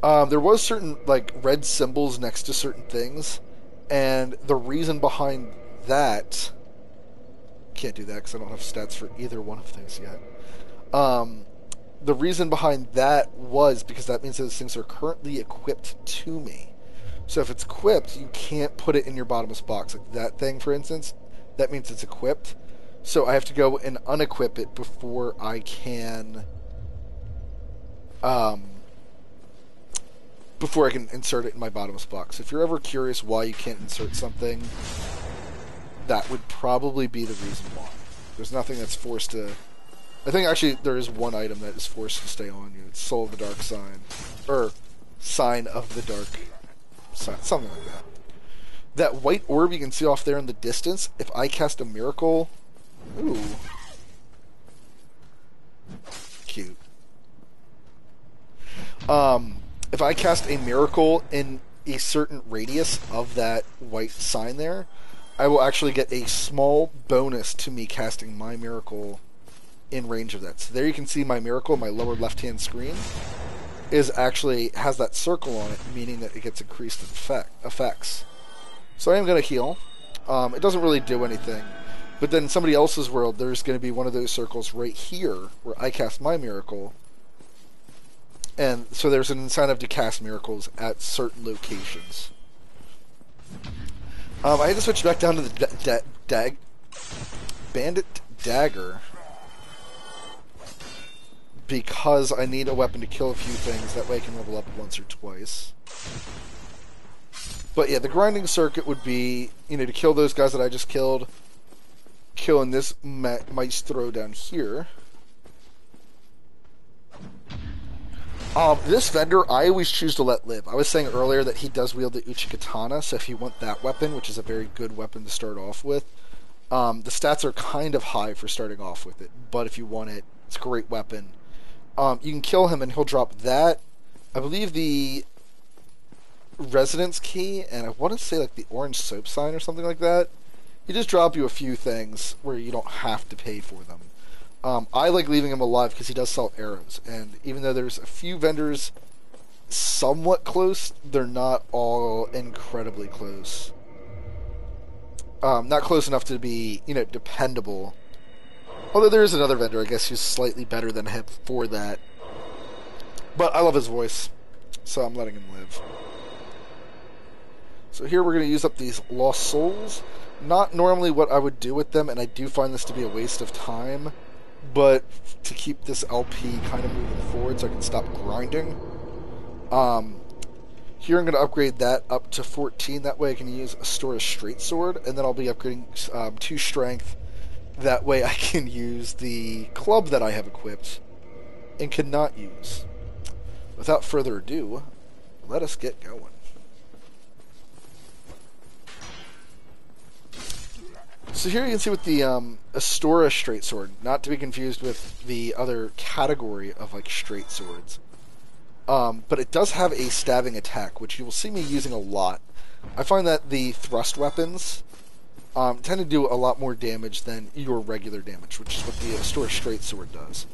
There was certain like red symbols next to certain things, and the reason behind that can't do that because I don't have stats for either one of those yet. Um, the reason behind that was because that means those things are currently equipped to me. So if it's equipped, you can't put it in your bottomless box. Like that thing, for instance, that means it's equipped. So I have to go and unequip it um, before I can insert it in my bottomless box. If you're ever curious why you can't insert something, that would probably be the reason why. There's nothing that's forced to. I think actually there is one item that is forced to stay on you. It's Soul of the Dark Sign, or Sign of the Dark Sign, something like that. That white orb you can see off there in the distance. If I cast a miracle, ooh, cute. If I cast a miracle in a certain radius of that white sign there, I will actually get a small bonus to me casting my miracle in range of that. So there you can see my miracle, my lower left-hand screen, is actually has that circle on it, meaning that it gets increased effects. So I am going to heal. It doesn't really do anything. But then in somebody else's world, there's going to be one of those circles right here where I cast my miracle. And so there's an incentive to cast miracles at certain locations. I had to switch back down to the Bandit Dagger because I need a weapon to kill a few things. That way I can level up once or twice. But yeah, the grinding circuit would be, to kill those guys that I just killed, killing this maestro down here. This vendor, I always choose to let live. I was saying earlier that he does wield the Uchikatana, so if you want that weapon, which is a very good weapon to start off with, the stats are kind of high for starting off with it, but if you want it, it's a great weapon. You can kill him and he'll drop that. I believe the Residence Key, and I want to say like the Orange Soap Sign or something like that. He just drop you a few things where you don't have to pay for them. I like leaving him alive because he does sell arrows, and even though there's a few vendors somewhat close, they're not all incredibly close. Not close enough to be, dependable. Although there is another vendor, I guess, who's slightly better than him for that. But I love his voice, so I'm letting him live. So here we're going to use up these Lost Souls. Not normally what I would do with them, and I do find this to be a waste of time. But to keep this LP kind of moving forward so I can stop grinding. Here I'm going to upgrade that up to 14. That way I can use Astora's Straight Sword. And then I'll be upgrading 2 Strength. That way I can use the club that I have equipped and cannot use. Without further ado, let us get going. So here you can see with the Astora Straight Sword, not to be confused with the other category of like straight swords. But it does have a stabbing attack, which you will see me using a lot. I find that the thrust weapons tend to do a lot more damage than your regular damage, which is what the Astora Straight Sword does.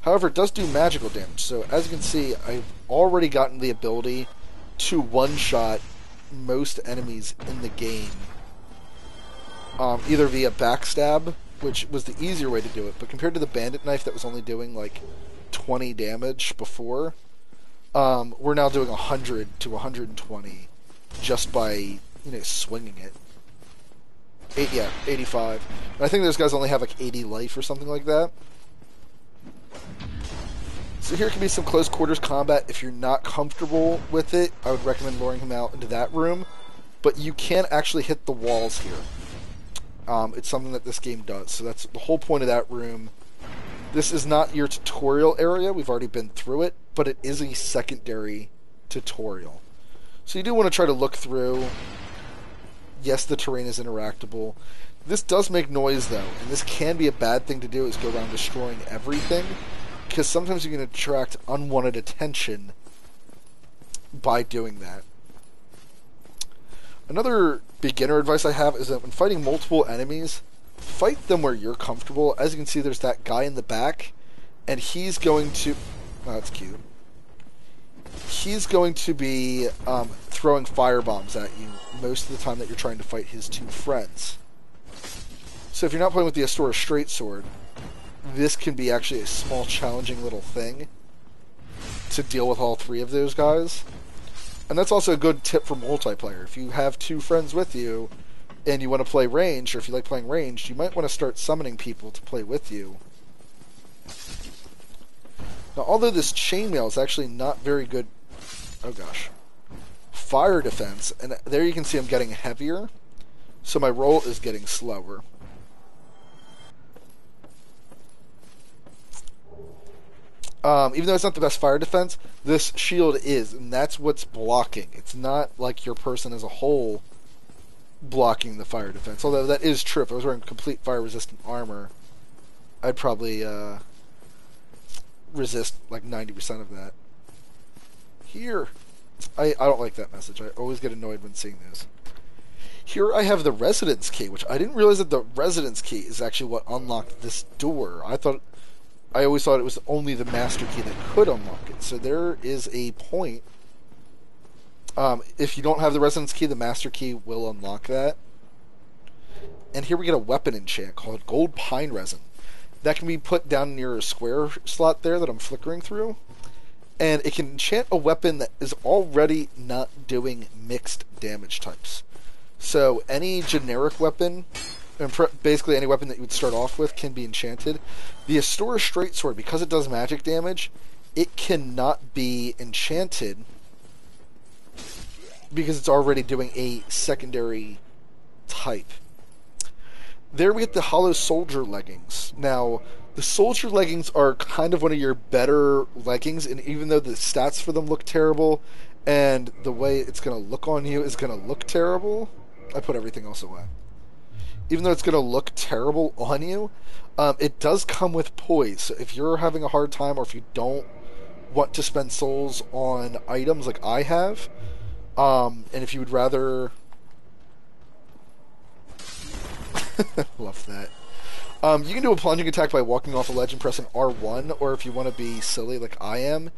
However, it does do magical damage, so as you can see, I've already gotten the ability to one-shot most enemies in the game. Either via backstab, which was the easier way to do it, but compared to the bandit knife that was only doing like 20 damage before, we're now doing 100 to 120 just by, swinging it. 85. And I think those guys only have like 80 life or something like that. So here can be some close quarters combat. If you're not comfortable with it, I would recommend luring him out into that room. But you can actually hit the walls here. It's something that this game does. So that's the whole point of that room. This is not your tutorial area. We've already been through it. But it is a secondary tutorial. So you do want to try to look through. Yes, the terrain is interactable. This does make noise, though. And this can be a bad thing to do, is go around destroying everything. Because sometimes you can attract unwanted attention by doing that. Another beginner advice I have is that when fighting multiple enemies, fight them where you're comfortable. As you can see, there's that guy in the back, and he's going to... Oh, that's cute. he's going to be throwing fire bombs at you most of the time that you're trying to fight his two friends. So if you're not playing with the Astora Straight Sword, this can be actually a small, challenging little thing to deal with all three of those guys. And that's also a good tip for multiplayer. If you have two friends with you and you want to play ranged, or if you like playing ranged, you might want to start summoning people to play with you. Now, although this chainmail is actually not very good, oh gosh, fire defense, and there you can see I'm getting heavier, so my roll is getting slower. Even though it's not the best fire defense, this shield is, and that's what's blocking. It's not like your person as a whole blocking the fire defense, although that is true. If I was wearing complete fire-resistant armor, I'd probably resist like 90% of that. Here, I don't like that message. I always get annoyed when seeing this. Here I have the residence key, which I didn't realize that the residence key is actually what unlocked this door. I always thought it was only the master key that could unlock it. So there is a point. If you don't have the residence key, the master key will unlock that. And here we get a weapon enchant called Gold Pine Resin. That can be put down near a square slot there that I'm flickering through. And it can enchant a weapon that is already not doing mixed damage types. So any generic weapon, and basically any weapon that you would start off with, can be enchanted. The Astora Straight Sword, because it does magic damage, it cannot be enchanted because it's already doing a secondary type. There we get the Hollow Soldier leggings. Now, the Soldier leggings are kind of one of your better leggings, and even though the stats for them look terrible, and the way it's going to look on you is going to look terrible, I put everything else away. Even though it's going to look terrible on you, it does come with poise. So if you're having a hard time, or if you don't want to spend souls on items like I have, and if you would rather... Love that. You can do a plunging attack by walking off a ledge and pressing R1, or if you want to be silly like I am,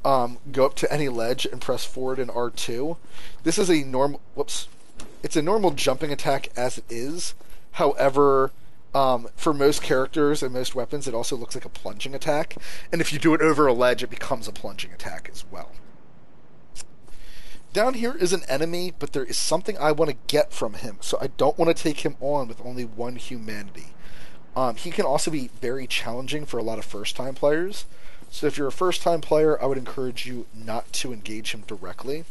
go up to any ledge and press forward in R2. This is a normal... Whoops. It's a normal jumping attack as it is. However, for most characters and most weapons, it also looks like a plunging attack. And if you do it over a ledge, it becomes a plunging attack as well. Down here is an enemy, but there is something I want to get from him, so I don't want to take him on with only one humanity. He can also be very challenging for a lot of first-time players. So if you're a first-time player, I would encourage you not to engage him directly.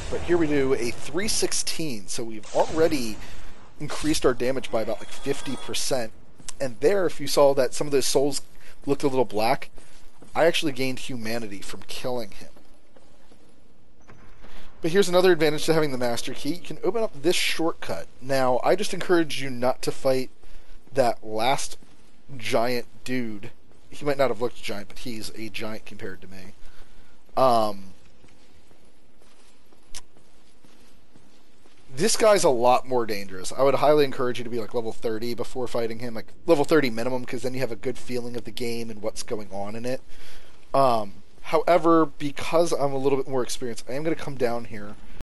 But here we do a 316, so we've already increased our damage by about like 50%. And there, if you saw that some of those souls looked a little black, I actually gained humanity from killing him. But here's another advantage to having the Master Key. You can open up this shortcut. Now, I just encourage you not to fight that last giant dude. He might not have looked giant, but he's a giant compared to me. This guy's a lot more dangerous. I would highly encourage you to be like level 30 before fighting him, like level 30 minimum, because then you have a good feeling of the game and what's going on in it. However, because I'm a little bit more experienced, I am going to come down here